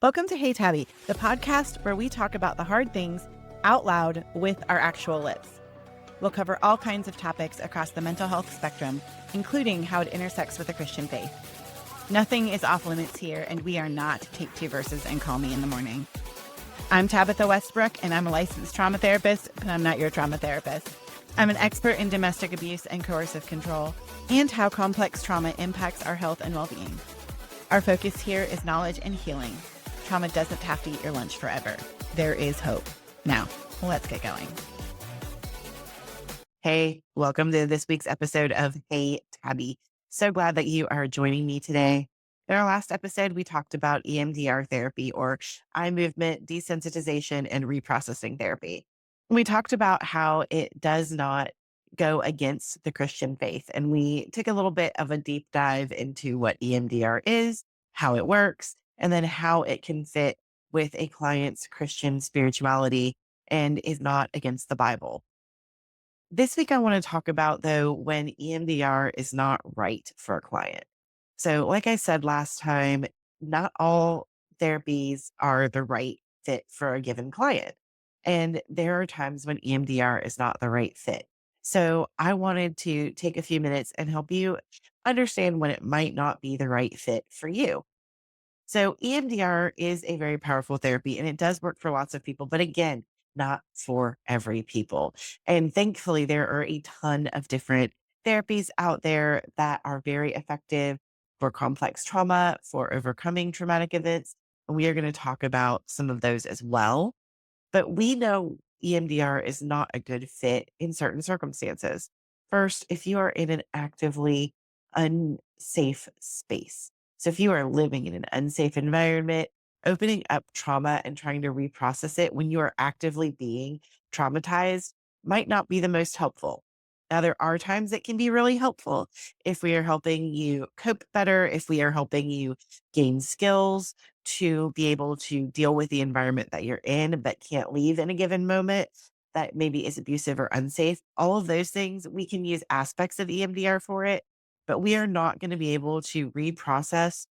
Welcome to Hey Tabi, the podcast where we talk about the hard things out loud with our actual lips. We'll cover all kinds of topics across the mental health spectrum, including how it intersects with the Christian faith. Nothing is off limits here, and we are not take two verses and call me in the morning. I'm Tabitha Westbrook, and I'm a licensed trauma therapist, but I'm not your trauma therapist. I'm an expert in domestic abuse and coercive control, and how complex trauma impacts our health and well-being. Our focus here is knowledge and healing. Trauma doesn't have to eat your lunch forever. There is hope. Now, let's get going. Hey, welcome to this week's episode of Hey Tabi. So glad that you are joining me today. In our last episode, we talked about EMDR therapy, or eye movement desensitization and reprocessing therapy. We talked about how it does not go against the Christian faith, and we took a little bit of a deep dive into what EMDR is, how it works, and then how it can fit with a client's Christian spirituality and is not against the Bible. This week, I want to talk about, though, when EMDR is not right for a client. So, like I said last time, not all therapies are the right fit for a given client. And there are times when EMDR is not the right fit. So, I wanted to take a few minutes and help you understand when it might not be the right fit for you. So EMDR is a very powerful therapy and it does work for lots of people, but again, not for every people. And thankfully, there are a ton of different therapies out there that are very effective for complex trauma, for overcoming traumatic events. And we are going to talk about some of those as well. But we know EMDR is not a good fit in certain circumstances. First, if you are in an actively unsafe space. So if you are living in an unsafe environment, opening up trauma and trying to reprocess it when you are actively being traumatized might not be the most helpful. Now, there are times it can be really helpful if we are helping you cope better, if we are helping you gain skills to be able to deal with the environment that you're in but can't leave in a given moment that maybe is abusive or unsafe. All of those things, we can use aspects of EMDR for it, but we are not going to be able to reprocess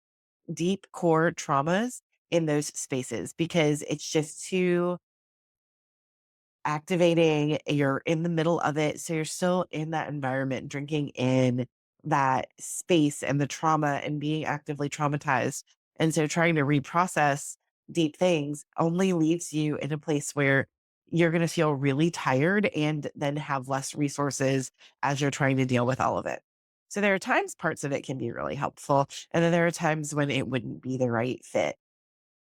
deep core traumas in those spaces because it's just too activating. You're in the middle of it. So you're still in that environment, drinking in that space and the trauma and being actively traumatized. And so trying to reprocess deep things only leaves you in a place where you're going to feel really tired and then have less resources as you're trying to deal with all of it. So there are times parts of it can be really helpful. And then there are times when it wouldn't be the right fit.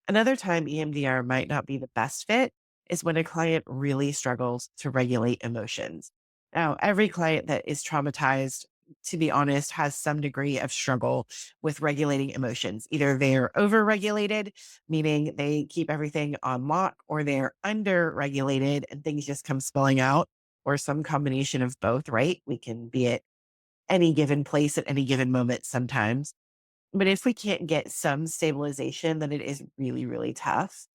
Another time EMDR might not be the best fit is when a client really struggles to regulate emotions. Now, every client that is traumatized, to be honest, has some degree of struggle with regulating emotions. Either they're overregulated, meaning they keep everything on lock, or they're under-regulated and things just come spilling out, or some combination of both, right? We can be at any given place at any given moment sometimes. But if we can't get some stabilization, then it is really, really tough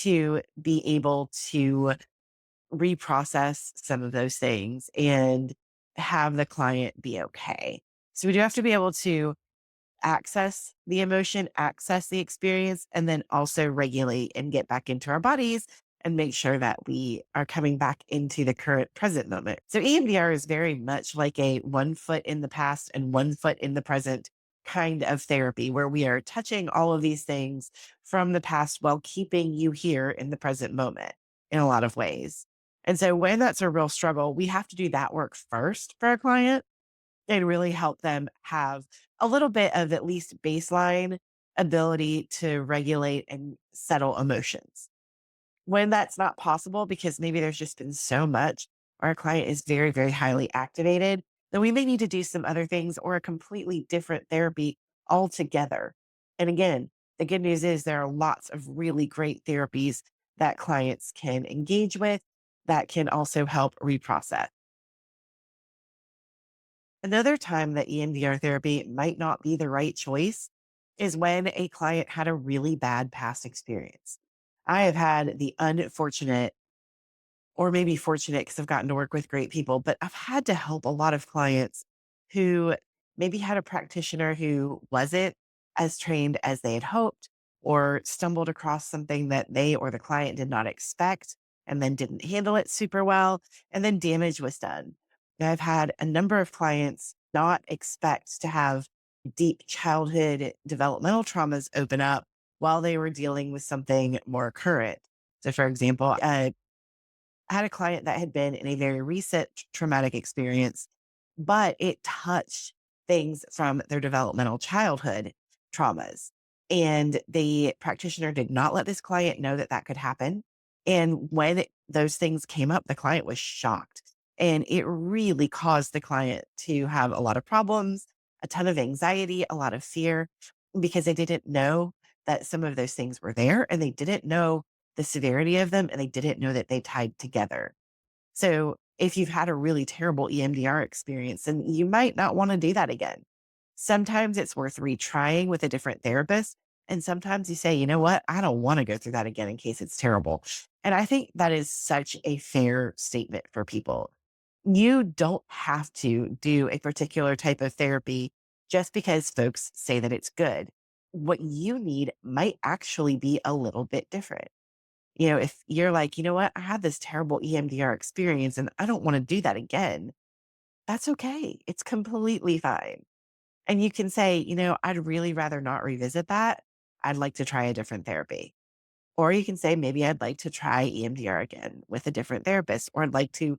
to be able to reprocess some of those things and have the client be okay. So we do have to be able to access the emotion, access the experience, and then also regulate and get back into our bodies and make sure that we are coming back into the current present moment. So EMDR is very much like a 1 foot in the past and 1 foot in the present kind of therapy where we are touching all of these things from the past while keeping you here in the present moment in a lot of ways. And so when that's a real struggle, we have to do that work first for our client and really help them have a little bit of at least baseline ability to regulate and settle emotions. When that's not possible, because maybe there's just been so much, our client is very, very highly activated, then we may need to do some other things or a completely different therapy altogether. And again, the good news is there are lots of really great therapies that clients can engage with that can also help reprocess. Another time that EMDR therapy might not be the right choice is when a client had a really bad past experience. I have had the unfortunate, or maybe fortunate because I've gotten to work with great people, but I've had to help a lot of clients who maybe had a practitioner who wasn't as trained as they had hoped, or stumbled across something that they or the client did not expect and then didn't handle it super well, and then damage was done. Now, I've had a number of clients not expect to have deep childhood developmental traumas open up while they were dealing with something more current. So, for example, I had a client that had been in a very recent traumatic experience, but it touched things from their developmental childhood traumas. And the practitioner did not let this client know that that could happen. And when those things came up, the client was shocked. And it really caused the client to have a lot of problems, a ton of anxiety, a lot of fear, because they didn't know that some of those things were there and they didn't know the severity of them and they didn't know that they tied together. So if you've had a really terrible EMDR experience, then you might not want to do that again. Sometimes it's worth retrying with a different therapist. And sometimes you say, you know what? I don't want to go through that again in case it's terrible. And I think that is such a fair statement for people. You don't have to do a particular type of therapy just because folks say that it's good. What you need might actually be a little bit different. If you're like, you know what, I had this terrible EMDR experience and I don't want to do that again, that's okay. It's completely fine. And you can say, I'd really rather not revisit that. I'd like to try a different therapy. Or you can say, maybe I'd like to try EMDR again with a different therapist, or I'd like to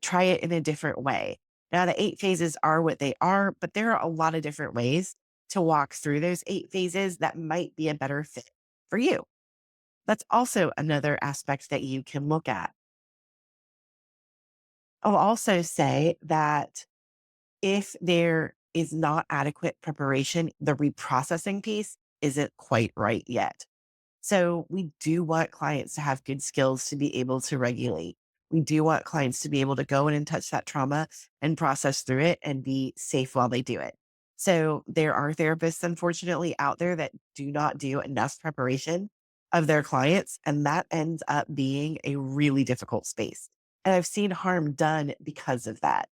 try it in a different way. Now, the 8 phases are what they are, but there are a lot of different ways to walk through those 8 phases that might be a better fit for you. That's also another aspect that you can look at. I'll also say that if there is not adequate preparation, the reprocessing piece isn't quite right yet. So we do want clients to have good skills to be able to regulate. We do want clients to be able to go in and touch that trauma and process through it and be safe while they do it. So there are therapists, unfortunately, out there that do not do enough preparation of their clients. And that ends up being a really difficult space. And I've seen harm done because of that.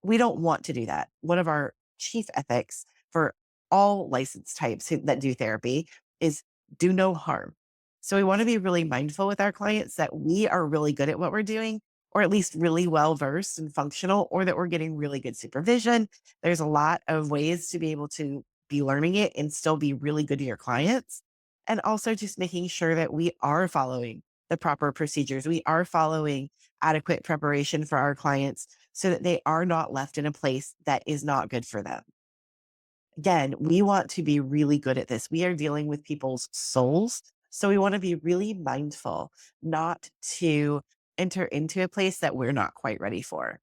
We don't want to do that. One of our chief ethics for all license types that do therapy is do no harm. So we want to be really mindful with our clients that we are really good at what we're doing, or at least really well versed and functional, or that we're getting really good supervision. There's a lot of ways to be able to be learning it and still be really good to your clients. And also just making sure that we are following the proper procedures. We are following adequate preparation for our clients so that they are not left in a place that is not good for them. Again, we want to be really good at this. We are dealing with people's souls. So we want to be really mindful not to enter into a place that we're not quite ready for.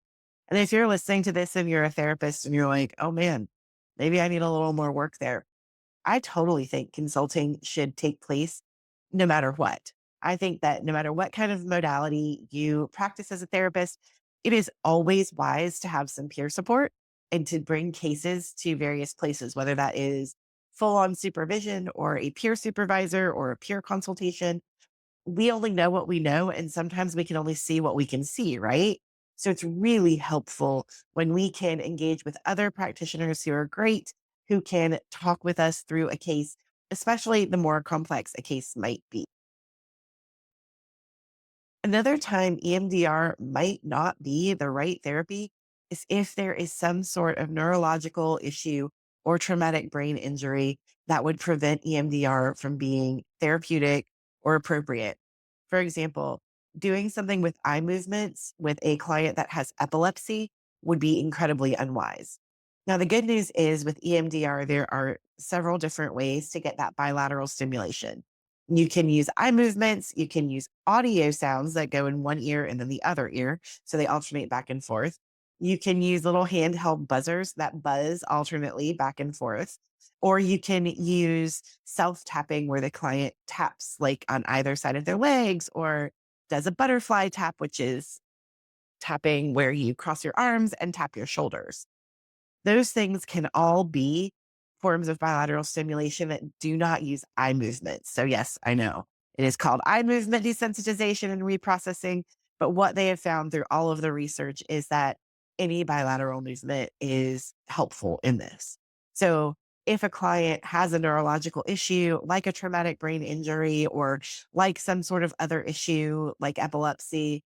And if you're listening to this and you're a therapist and you're like, oh man, maybe I need a little more work there, I totally think consulting should take place no matter what. I think that no matter what kind of modality you practice as a therapist, it is always wise to have some peer support and to bring cases to various places, whether that is full on supervision or a peer supervisor or a peer consultation. We only know what we know, and sometimes we can only see what we can see, right? So it's really helpful when we can engage with other practitioners who are great, who can talk with us through a case, especially the more complex a case might be. Another time EMDR might not be the right therapy is if there is some sort of neurological issue or traumatic brain injury that would prevent EMDR from being therapeutic or appropriate. For example, doing something with eye movements with a client that has epilepsy would be incredibly unwise. Now, the good news is with EMDR, there are several different ways to get that bilateral stimulation. You can use eye movements. You can use audio sounds that go in one ear and then the other ear. So they alternate back and forth. You can use little handheld buzzers that buzz alternately back and forth. Or you can use self tapping where the client taps like on either side of their legs or does a butterfly tap, which is tapping where you cross your arms and tap your shoulders. Those things can all be forms of bilateral stimulation that do not use eye movements. So, yes, I know it is called eye movement desensitization and reprocessing. But what they have found through all of the research is that any bilateral movement is helpful in this. So, if a client has a neurological issue, like a traumatic brain injury or like some sort of other issue like epilepsy,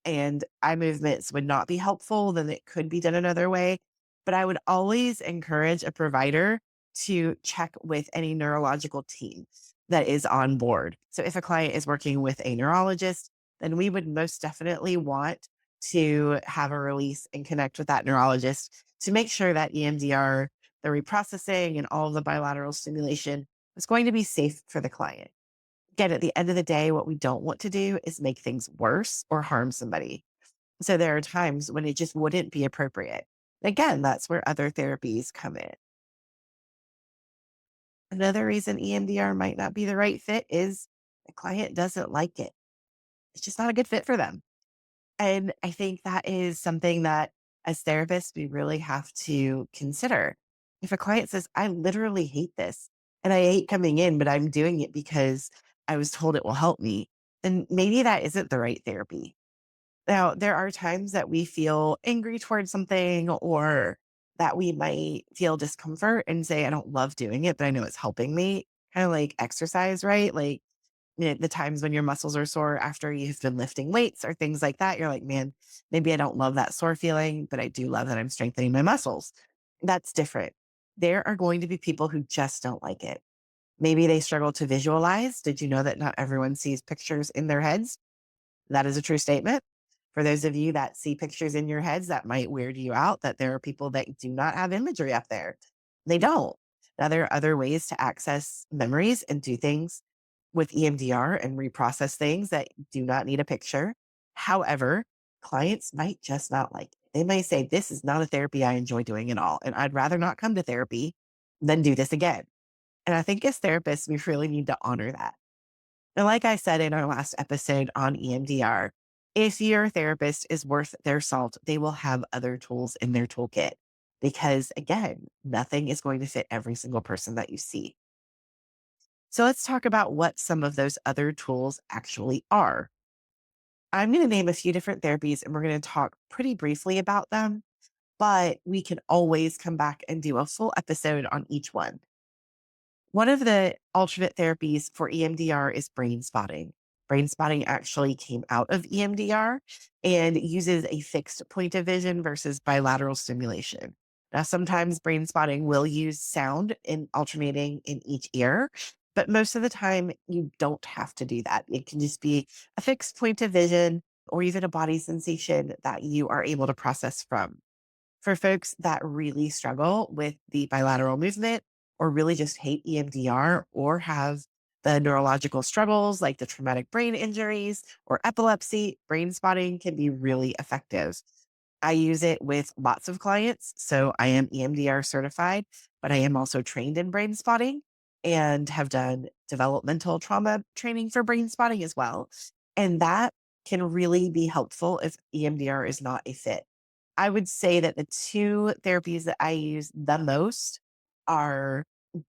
and eye movements would not be helpful, then it could be done another way. But I would always encourage a provider to check with any neurological team that is on board. So if a client is working with a neurologist, then we would most definitely want to have a release and connect with that neurologist to make sure that EMDR, the reprocessing, and all of the bilateral stimulation is going to be safe for the client. Again, at the end of the day, what we don't want to do is make things worse or harm somebody. So there are times when it just wouldn't be appropriate. Again, that's where other therapies come in. Another reason EMDR might not be the right fit is the client doesn't like it. It's just not a good fit for them. And I think that is something that as therapists, we really have to consider. If a client says, I literally hate this and I hate coming in, but I'm doing it because I was told it will help me, then maybe that isn't the right therapy. Now, there are times that we feel angry towards something or that we might feel discomfort and say, I don't love doing it, but I know it's helping me. Kind of like exercise, right? Like the times when your muscles are sore after you've been lifting weights or things like that, you're like, man, maybe I don't love that sore feeling, but I do love that I'm strengthening my muscles. That's different. There are going to be people who just don't like it. Maybe they struggle to visualize. Did you know that not everyone sees pictures in their heads? That is a true statement. For those of you that see pictures in your heads, that might weird you out that there are people that do not have imagery up there. They don't. Now, there are other ways to access memories and do things with EMDR and reprocess things that do not need a picture. However, clients might just not like it. They may say, this is not a therapy I enjoy doing at all. And I'd rather not come to therapy than do this again. And I think as therapists, we really need to honor that. And like I said in our last episode on EMDR, if your therapist is worth their salt, they will have other tools in their toolkit because, again, nothing is going to fit every single person that you see. So let's talk about what some of those other tools actually are. I'm going to name a few different therapies and we're going to talk pretty briefly about them, but we can always come back and do a full episode on each one. One of the alternate therapies for EMDR is brain spotting. Brain spotting actually came out of EMDR and uses a fixed point of vision versus bilateral stimulation. Now, sometimes brain spotting will use sound in alternating in each ear, but most of the time you don't have to do that. It can just be a fixed point of vision or even a body sensation that you are able to process from. For folks that really struggle with the bilateral movement or really just hate EMDR or have the neurological struggles like the traumatic brain injuries or epilepsy, brain spotting can be really effective. I use it with lots of clients. So I am EMDR certified, but I am also trained in brain spotting and have done developmental trauma training for brain spotting as well. And that can really be helpful if EMDR is not a fit. I would say that the 2 therapies that I use the most are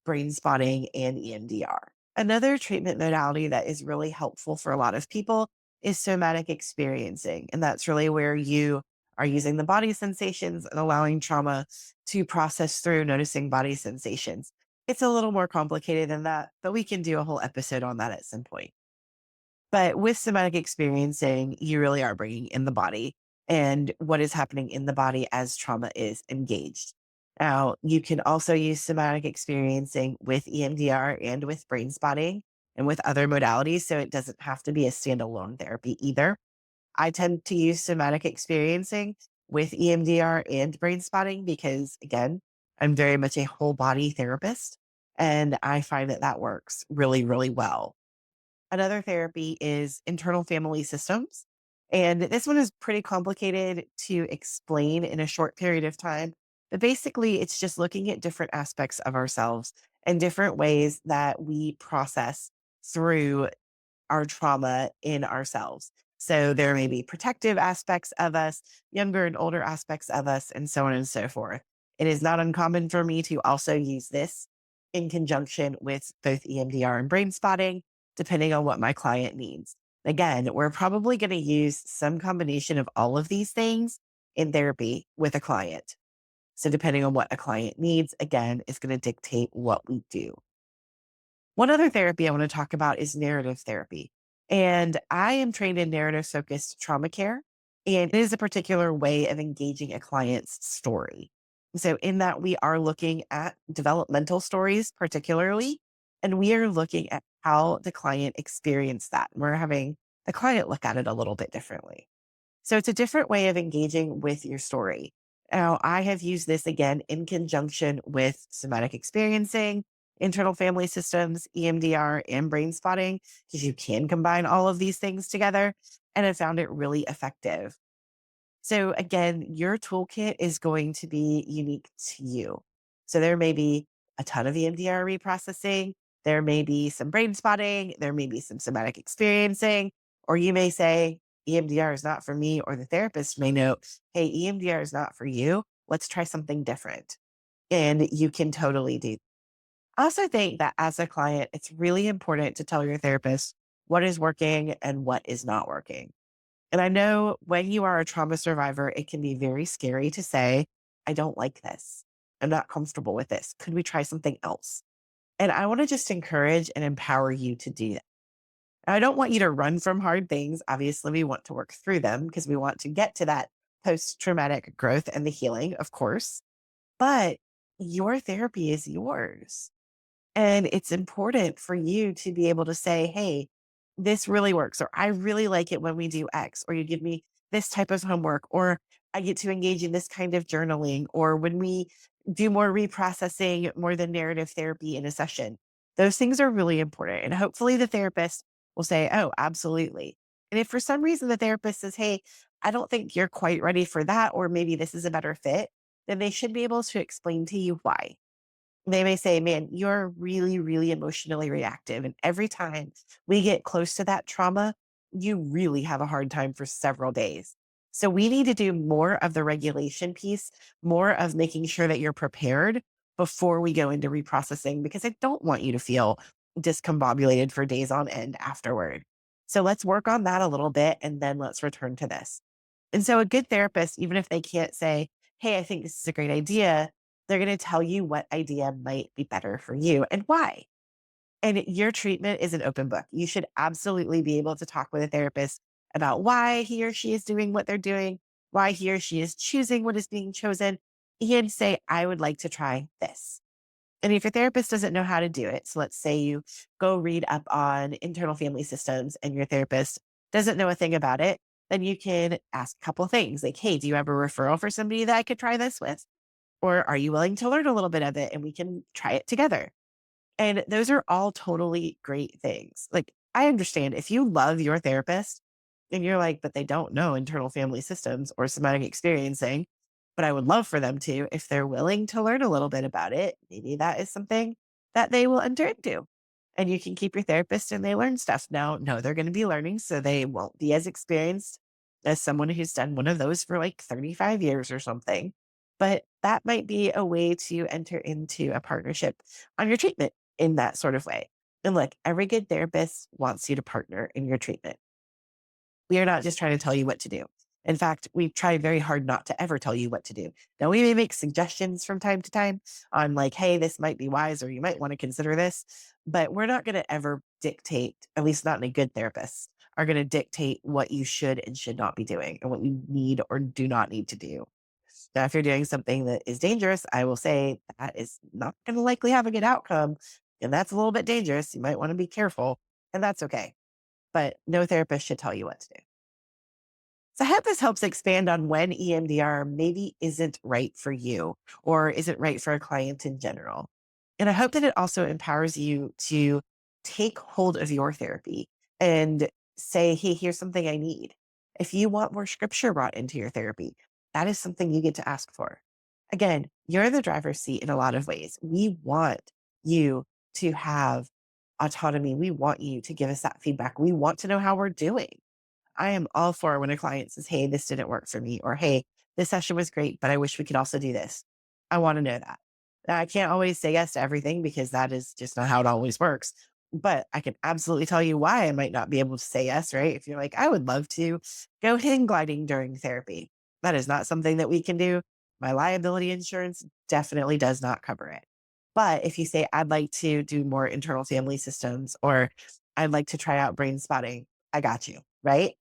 brain spotting and EMDR. Another treatment modality that is really helpful for a lot of people is somatic experiencing. And that's really where you are using the body sensations and allowing trauma to process through noticing body sensations. It's a little more complicated than that, but we can do a whole episode on that at some point. But with somatic experiencing, you really are bringing in the body and what is happening in the body as trauma is engaged. Now, you can also use somatic experiencing with EMDR and with brain spotting and with other modalities. So it doesn't have to be a standalone therapy either. I tend to use somatic experiencing with EMDR and brain spotting because, again, I'm very much a whole body therapist. And I find that that works really, really well. Another therapy is internal family systems. And this one is pretty complicated to explain in a short period of time. But basically, it's just looking at different aspects of ourselves and different ways that we process through our trauma in ourselves. So there may be protective aspects of us, younger and older aspects of us, and so on and so forth. It is not uncommon for me to also use this in conjunction with both EMDR and brain spotting, depending on what my client needs. Again, we're probably going to use some combination of all of these things in therapy with a client. So, depending on what a client needs, again, is going to dictate what we do. One other therapy I want to talk about is narrative therapy. And I am trained in narrative focused trauma care. And it is a particular way of engaging a client's story. So, in that, we are looking at developmental stories, particularly, and we are looking at how the client experienced that. We're having the client look at it a little bit differently. So it's a different way of engaging with your story. Now, I have used this again in conjunction with somatic experiencing, internal family systems, EMDR, and brain spotting, because you can combine all of these things together. And I found it really effective. So again, your toolkit is going to be unique to you. So there may be a ton of EMDR reprocessing, there may be some brain spotting, there may be some somatic experiencing, or you may say EMDR is not for me, or the therapist may note, hey, EMDR is not for you. Let's try something different. And you can totally do. I also think that as a client, it's really important to tell your therapist what is working and what is not working. And I know when you are a trauma survivor, it can be very scary to say, I don't like this. I'm not comfortable with this. Could we try something else? And I want to just encourage and empower you to do that. I don't want you to run from hard things. Obviously, we want to work through them because we want to get to that post traumatic growth and the healing, of course. But your therapy is yours. And it's important for you to be able to say, hey, this really works, or I really like it when we do X, or you give me this type of homework, or I get to engage in this kind of journaling, or when we do more reprocessing, more than narrative therapy in a session. Those things are really important. And hopefully the therapist will say, oh, absolutely. And if for some reason the therapist says, hey, I don't think you're quite ready for that, or maybe this is a better fit, then they should be able to explain to you why. They may say, man, you're really, really emotionally reactive. And every time we get close to that trauma, you really have a hard time for several days. So we need to do more of the regulation piece, more of making sure that you're prepared before we go into reprocessing, because I don't want you to feel discombobulated for days on end afterward. So let's work on that a little bit and then let's return to this. And so a good therapist, even if they can't say, hey, I think this is a great idea, they're going to tell you what idea might be better for you and why. And your treatment is an open book. You should absolutely be able to talk with a therapist about why he or she is doing what they're doing, why he or she is choosing what is being chosen, and say, I would like to try this. And if your therapist doesn't know how to do it, so let's say you go read up on internal family systems and your therapist doesn't know a thing about it, then you can ask a couple of things like, hey, do you have a referral for somebody that I could try this with? Or are you willing to learn a little bit of it and we can try it together? And those are all totally great things. Like, I understand if you love your therapist and you're like, but they don't know internal family systems or somatic experiencing, but I would love for them to, if they're willing to learn a little bit about it, maybe that is something that they will enter into. And you can keep your therapist and they learn stuff. Now, no, they're going to be learning, so they won't be as experienced as someone who's done one of those for like 35 years or something. But that might be a way to enter into a partnership on your treatment in that sort of way. And look, every good therapist wants you to partner in your treatment. We are not just trying to tell you what to do. In fact, we try very hard not to ever tell you what to do. Now, we may make suggestions from time to time on like, hey, this might be wise, or you might want to consider this, but we're not going to ever dictate, at least not in a good therapist, are going to dictate what you should and should not be doing and what you need or do not need to do. Now, if you're doing something that is dangerous, I will say that is not going to likely have a good outcome. And that's a little bit dangerous. You might want to be careful, and that's okay. But no therapist should tell you what to do. So I hope this helps expand on when EMDR maybe isn't right for you or isn't right for a client in general. And I hope that it also empowers you to take hold of your therapy and say, hey, here's something I need. If you want more scripture brought into your therapy, that is something you get to ask for. Again, you're the driver's seat in a lot of ways. We want you to have autonomy. We want you to give us that feedback. We want to know how we're doing. I am all for when a client says, hey, this didn't work for me, or hey, this session was great, but I wish we could also do this. I want to know that. Now, I can't always say yes to everything because that is just not how it always works. But I can absolutely tell you why I might not be able to say yes, right? If you're like, I would love to go hang gliding during therapy. That is not something that we can do. My liability insurance definitely does not cover it. But if you say, I'd like to do more internal family systems, or I'd like to try out brain spotting, I got you, right?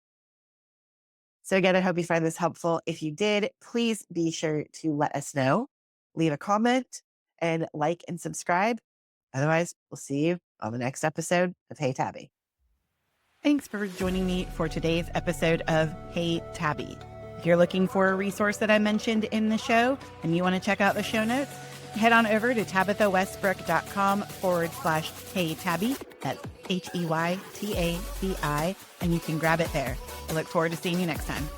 So again, I hope you find this helpful. If you did, please be sure to let us know, leave a comment, and like and subscribe. Otherwise, we'll see you on the next episode of Hey Tabi. Thanks for joining me for today's episode of Hey Tabi. If you're looking for a resource that I mentioned in the show and you want to check out the show notes, head on over to tabithawestbrook.com/Hey Tabi. That's HEYTABI, and you can grab it there. I look forward to seeing you next time.